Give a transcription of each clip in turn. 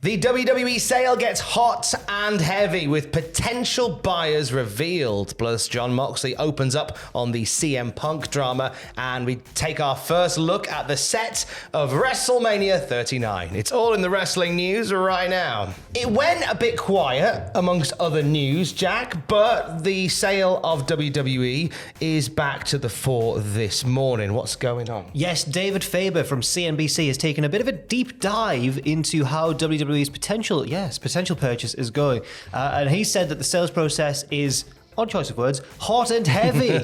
The WWE sale gets hot and heavy with potential buyers revealed. Plus, Jon Moxley opens up on the CM Punk drama, and we take our first look at the set of WrestleMania 39. It's all in the wrestling news right now. It went a bit quiet amongst other news, Jack, but the sale of WWE is back to the fore this morning. What's going on? Yes, David Faber from CNBC has taken a bit of a deep dive into how WWE's potential purchase is going. And he said that the sales process is, odd choice of words, hot and heavy.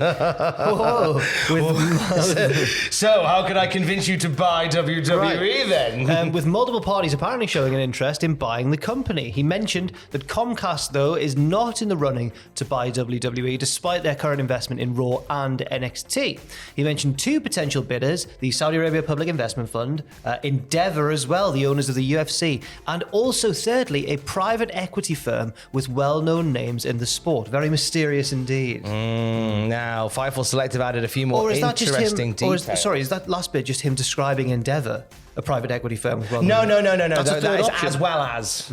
So how can I convince you to buy WWE then? With multiple parties apparently showing an interest in buying the company. He mentioned that Comcast, though, is not in the running to buy WWE despite their current investment in Raw and NXT. He mentioned two potential bidders, the Saudi Arabia Public Investment Fund, Endeavor as well, the owners of the UFC, and also, thirdly, a private equity firm with well-known names in the sport. Very mysterious indeed. Now, Fightful Selective added a few more interesting details. Is that last bit just him describing Endeavor, a private equity firm as well? No. That is as well as,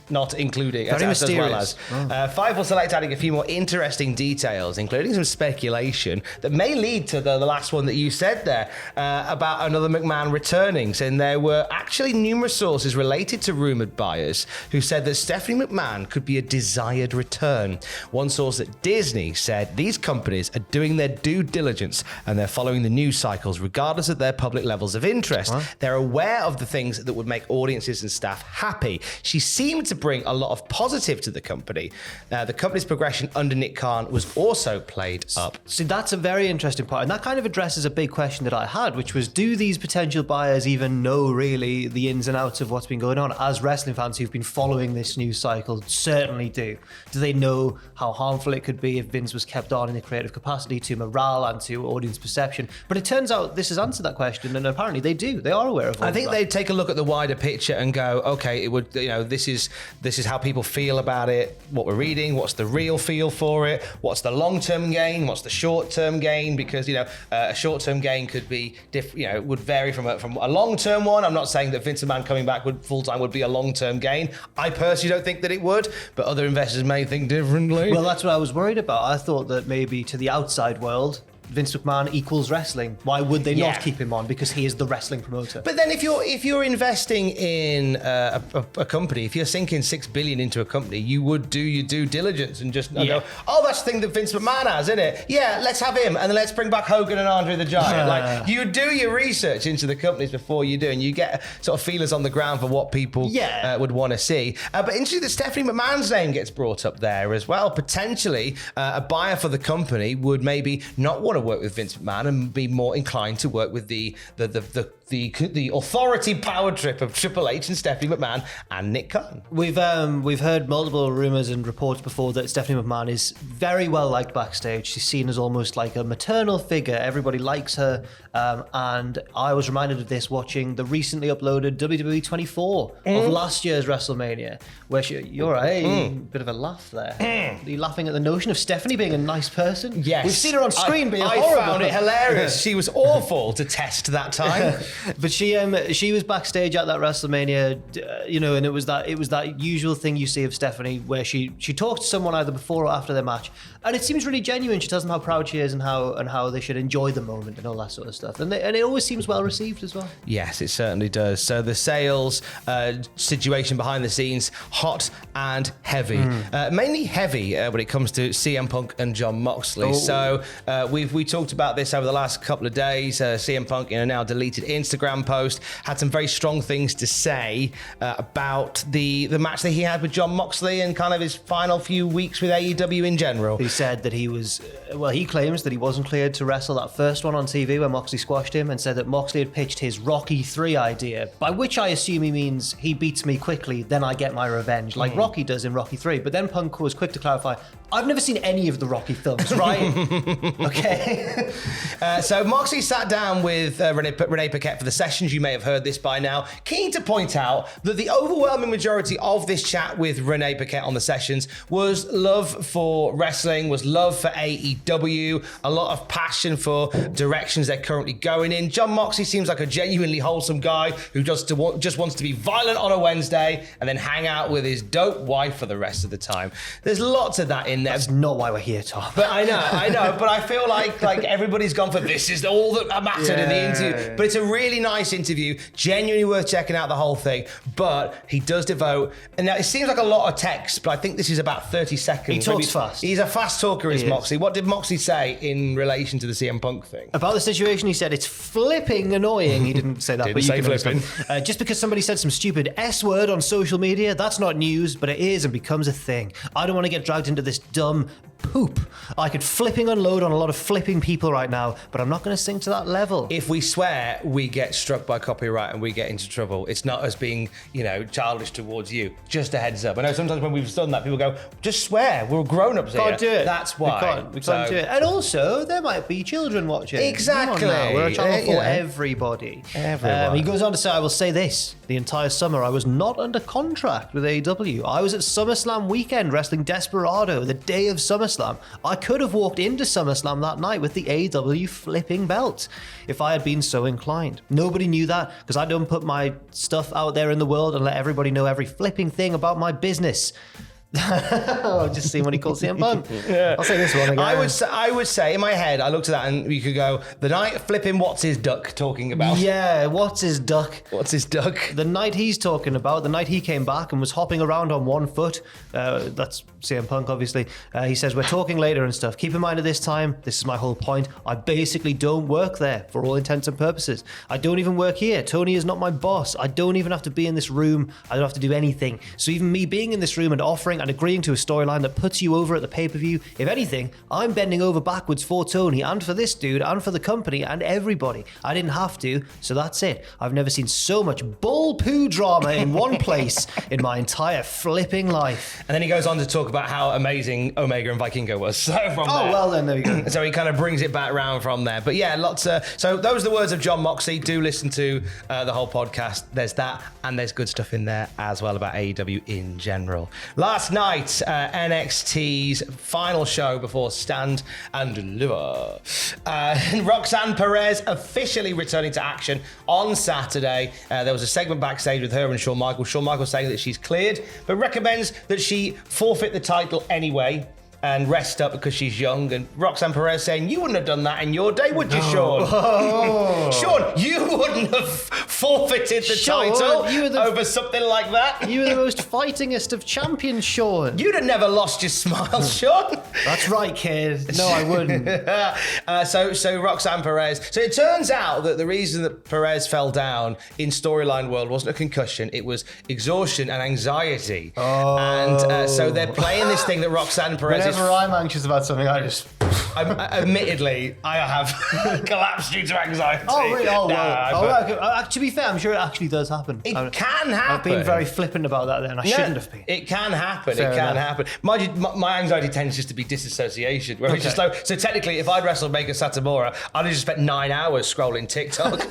not including. Very As mysterious. well as. Fightful Select adding a few more interesting details, including some speculation that may lead to the last one that you said there about another McMahon returning, saying there were actually numerous sources related to rumored buyers who said that Stephanie McMahon could be a desired return. One source at Disney said these companies are doing their due diligence and they're following the news cycles regardless of their public levels of interest. They're aware of the things that would make audiences and staff happy. She seemed to bring a lot of positive to the company. The company's progression under Nick Khan was also played up. See, that's a very interesting part, and that kind of addresses a big question that I had, which was, do these potential buyers even know really the ins and outs of what's been going on? As wrestling fans who've been following this news cycle certainly do. Do they know how harmful it could be if Vince was kept on in a creative capacity to morale and to audience perception? But it turns out this has answered that question, and apparently they do. They are aware of all I think they take a look at the wider picture and go, okay, it would, this is how people feel about it, what we're reading, what's the real feel for it, what's the long-term gain, what's the short-term gain, because a short-term gain could be would vary from a long-term one. I'm not saying that Vince McMahon coming back full-time would be a long-term gain. I personally don't think that it would, but other investors may think differently. Well, that's what I was worried about. I thought that maybe to the outside world, Vince McMahon equals wrestling. Why would they not keep him on? Because he is the wrestling promoter. But then if you're investing in a company, if you're sinking $6 billion into a company, you would do your due diligence and just go, oh, that's the thing that Vince McMahon has, isn't it? Yeah, let's have him, and then let's bring back Hogan and Andre the Giant. Like, you do your research into the companies before you do, and you get sort of feelers on the ground for what people would want to see. But interesting that Stephanie McMahon's name gets brought up there as well. Potentially, a buyer for the company would maybe not want to work with Vince McMahon and be more inclined to work with the authority power trip of Triple H and Stephanie McMahon and Nick Khan. We've heard multiple rumors and reports before that Stephanie McMahon is very well liked backstage. She's seen as almost like a maternal figure. Everybody likes her, and I was reminded of this watching the recently uploaded WWE 24 of last year's WrestleMania, where you're a bit of a laugh there. Are you laughing at the notion of Stephanie being a nice person? Yes, we've seen her on screen being I horrible. found it hilarious. She was awful to test that time. But she was backstage at that WrestleMania, and it was that usual thing you see of Stephanie, where she talks to someone either before or after their match, and it seems really genuine. She tells them how proud she is and how they should enjoy the moment and all that sort of stuff, and it always seems well received as well. Yes, it certainly does. So the sales situation behind the scenes, hot and heavy, mainly heavy when it comes to CM Punk and Jon Moxley. So we talked about this over the last couple of days. CM Punk, now deleted Instagram post, had some very strong things to say about the match that he had with Jon Moxley and kind of his final few weeks with AEW in general. He said that he claims that he wasn't cleared to wrestle that first one on TV where Moxley squashed him, and said that Moxley had pitched his Rocky 3 idea, by which I assume he means he beats me quickly, then I get my revenge, like Rocky does in Rocky 3. But then Punk was quick to clarify, I've never seen any of the Rocky films, right? Okay. So Moxley sat down with Renee Paquette for the sessions. You may have heard this by now. Keen to point out that the overwhelming majority of this chat with Renee Paquette on the sessions was love for wrestling, was love for AEW, a lot of passion for directions they're currently going in. Jon Moxley seems like a genuinely wholesome guy who just wants to be violent on a Wednesday and then hang out with his dope wife for the rest of the time. There's lots of that in there. That's not why we're here, Tom. But I know, but I feel like everybody's gone for this is all that mattered in the interview. Yeah. But it's a really nice interview, genuinely worth checking out the whole thing. But he does devote, and now it seems like a lot of text, but I think this is about 30 seconds. He talks fast. He's a fast talker, is He Moxley. What did Moxley say in relation to the CM Punk thing? About the situation, he said it's flipping annoying. He didn't say that, Didn't but you say can flipping. understand. Just because somebody said some stupid S word on social media, that's not news, but it is and becomes a thing. I don't want to get dragged into this dumb poop. I could flipping unload on a lot of flipping people right now, but I'm not going to sink to that level. If we swear, we get struck by copyright and we get into trouble. It's not us being, childish towards you. Just a heads up. I know sometimes when we've done that, people go, just swear. We're grown-ups here. Can't do it. That's why. We can't do it. And also, there might be children watching. Exactly. Come on now. We're a channel for everybody. Everyone. He goes on to say, I will say this. The entire summer, I was not under contract with AEW. I was at SummerSlam weekend wrestling Desperado, the day of SummerSlam. I could have walked into SummerSlam that night with the AEW flipping belt if I had been so inclined. Nobody knew that because I don't put my stuff out there in the world and let everybody know every flipping thing about my business. I've just seen what he calls CM Punk. Yeah. I'll say this one again. I would say in my head, I looked at that and you could go, the night flipping what's his duck talking about. Yeah, what's his duck? What's his duck? The night he's talking about, the night he came back and was hopping around on one foot, that's CM Punk obviously, he says, we're talking later and stuff. Keep in mind at this time, this is my whole point, I basically don't work there for all intents and purposes. I don't even work here. Tony is not my boss. I don't even have to be in this room. I don't have to do anything. So even me being in this room and offering and agreeing to a storyline that puts you over at the pay-per-view, if anything, I'm bending over backwards for Tony and for this dude and for the company and everybody. I didn't have to, so that's it. I've never seen so much bull poo drama in one place in my entire flipping life. And then he goes on to talk about how amazing Omega and Vikingo was. So from there, well then, there we go. So he kind of brings it back round from there. But yeah, lots of... So those are the words of Jon Moxley. Do listen to the whole podcast. There's that, and there's good stuff in there as well about AEW in general. Last night, NXT's final show before Stand and Deliver. Roxanne Perez officially returning to action on Saturday. There was a segment backstage with her and Shawn Michaels. Shawn Michaels saying that she's cleared, but recommends that she forfeit the title anyway and rest up because she's young. And Roxanne Perez saying, you wouldn't have done that in your day, would you, Shawn? Oh. Shawn, you wouldn't have forfeited the Shawn, title over something like that. You were the most fightingest of champions, Shawn. You'd have never lost your smile, Shawn. That's right, kid. No, I wouldn't. So Roxanne Perez. So it turns out that the reason that Perez fell down in storyline world wasn't a concussion. It was exhaustion and anxiety. Oh. And so they're playing this thing that Roxanne Perez is... Whenever I'm anxious about something, I just... Admittedly, I have collapsed due to anxiety. Oh, really? Oh, well. But To be fair, I'm sure it actually does happen. it can happen. I've been very flippant about that then. I shouldn't have been. It can happen. Fair it can enough. happen. My anxiety tends just to be disassociation. Where it's just like, so technically, if I'd wrestled Meika Satomura, I'd have just spent 9 hours scrolling TikTok.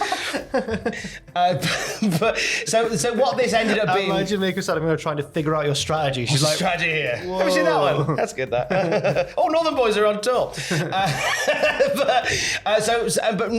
So what this ended up being... Imagine Meika Satomura trying to figure out your strategy. She's like, strategy here. Have you seen that one? That's good, that. Oh, Northern Boys are on tour. But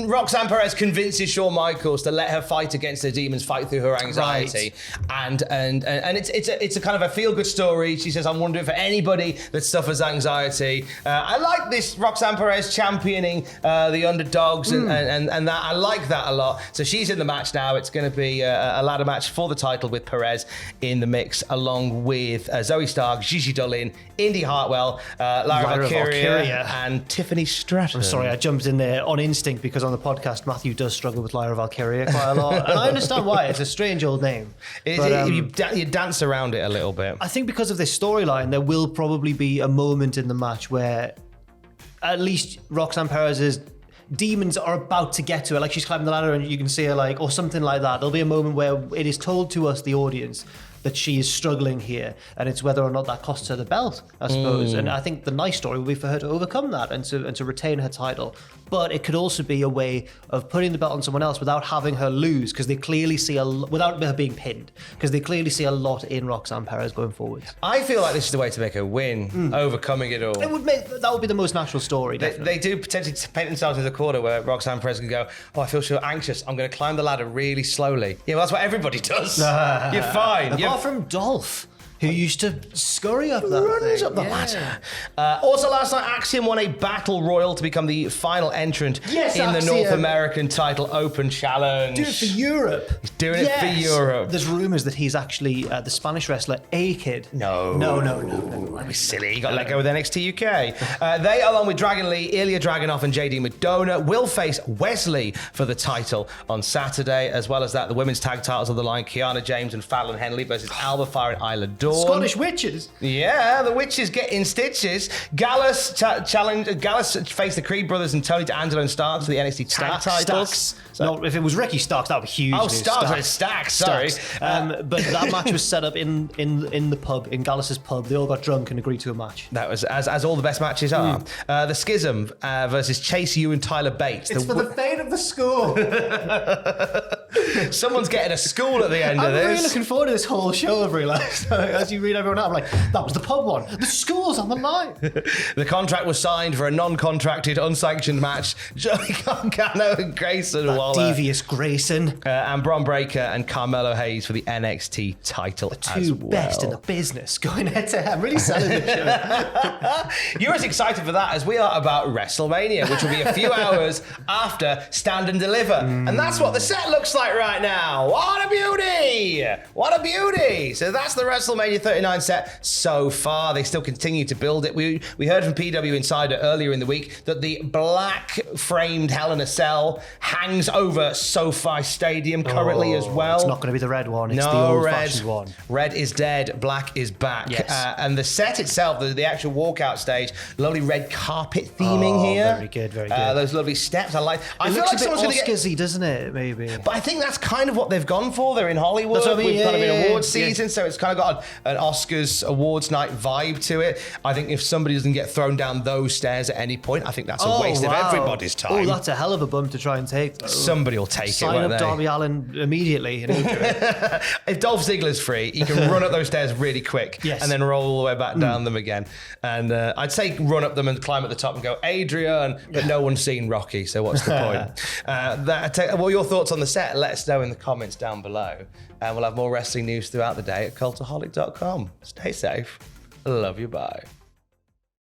Roxanne Perez convinces Shawn Michaels to let her fight against her demons, fight through her anxiety. Right. And it's a kind of a feel-good story. She says, I'm wondering for anybody that suffers anxiety. I like this Roxanne Perez championing the underdogs and that. I like that a lot. So she's in the match now. It's going to be a ladder match for the title with Perez in the mix, along with Zoe Stark, Gigi Dollin, Indy Hartwell, Lyra Valkyria, and Tiffany Stratton. I'm sorry, I jumped in there on instinct because on the podcast, Matthew does struggle with Lyra Valkyria quite a lot. And I understand why. It's a strange old name. You dance around it a little bit. I think because of this storyline, there will probably be a moment in the match where at least Roxanne Perez's demons are about to get to her. Like she's climbing the ladder and you can see her or something like that. There'll be a moment where it is told to us, the audience, that she is struggling here, and it's whether or not that costs her the belt, I suppose. And I think the nice story would be for her to overcome that and to retain her title. But it could also be a way of putting the belt on someone else without having her lose, because they clearly see without her being pinned, because they clearly see a lot in Roxanne Perez going forward. I feel like this is the way to make her win, overcoming it all. That would be the most natural story. They do potentially paint themselves in the corner where Roxanne Perez can go, oh, I feel so anxious. I'm going to climb the ladder really slowly. Yeah, well, that's what everybody does. You're fine. Apart from Dolph, who used to scurry up that runs thing. up the ladder. Also, last night, Axiom won a battle royal to become the final entrant in the North American Title Open Challenge. Do it for Europe. He's doing it for Europe. There's rumours that he's actually the Spanish wrestler A-Kid. No. That'd be silly. He got let go with NXT UK. They, along with Dragon Lee, Ilya Dragunov, and JD McDonough, will face Wesley for the title on Saturday. As well as that, the women's tag titles on the line: Kiana James and Fallon Henley versus Alba Fire and Isla Dawn. Scottish witches. Yeah, the witches get in stitches. Gallus faced the Creed brothers and Tony D'Angelo and Starks for the NXT tag titles. No, if it was Ricky Starks, that would be huge. Oh, Starks, sorry. But that match was set up in the pub, in Gallus's pub. They all got drunk and agreed to a match. That was as all the best matches are. The Schism versus Chase U and Tyler Bates. It's for the fate of the school. Someone's getting a school at the end of this. I'm really looking forward to this whole show, I've realised. As you read everyone out, I'm like, that was the pub one. The school's on the line. The contract was signed for a non-contracted, unsanctioned match. Johnny Gargano and Grayson Waller. Devious Grayson. And Bron Breakker and Carmelo Hayes for the NXT title the two best in the business going head to head. I'm really selling the show. You're as excited for that as we are about WrestleMania, which will be a few hours after Stand and Deliver. And that's what the set looks like right now. What a beauty! What a beauty! So that's the WrestleMania 39 set so far. They still continue to build it. We heard from PW Insider earlier in the week that the black framed Hell in a Cell hangs over SoFi Stadium currently as well. It's not going to be the red one. It's the old-fashioned one. Red is dead. Black is back. Yes. And the set itself, the actual walkout stage, lovely red carpet theming here. Very good, very good. Those lovely steps. I feel looks like a bit someone's going to get... Oscarsy, doesn't it? Maybe. But I think that's kind of what they've gone for. They're in Hollywood. That's what I mean. We've kind of been awards season, so it's kind of got an Oscars awards night vibe to it. I think if somebody doesn't get thrown down those stairs at any point, I think that's a waste of everybody's time. Oh, that's a hell of a bump to try and take, though. Somebody will take Sign it, won't up they? Darby Allin immediately. And he'll do it. If Dolph Ziggler's free, he can run up those stairs really quick and then roll all the way back down them again. And I'd say run up them and climb at the top and go, Adrian, but no one's seen Rocky, so what's the point? What are your thoughts on the set? Let us know in the comments down below. And we'll have more wrestling news throughout the day at cultaholic.com. Stay safe. Love you. Bye.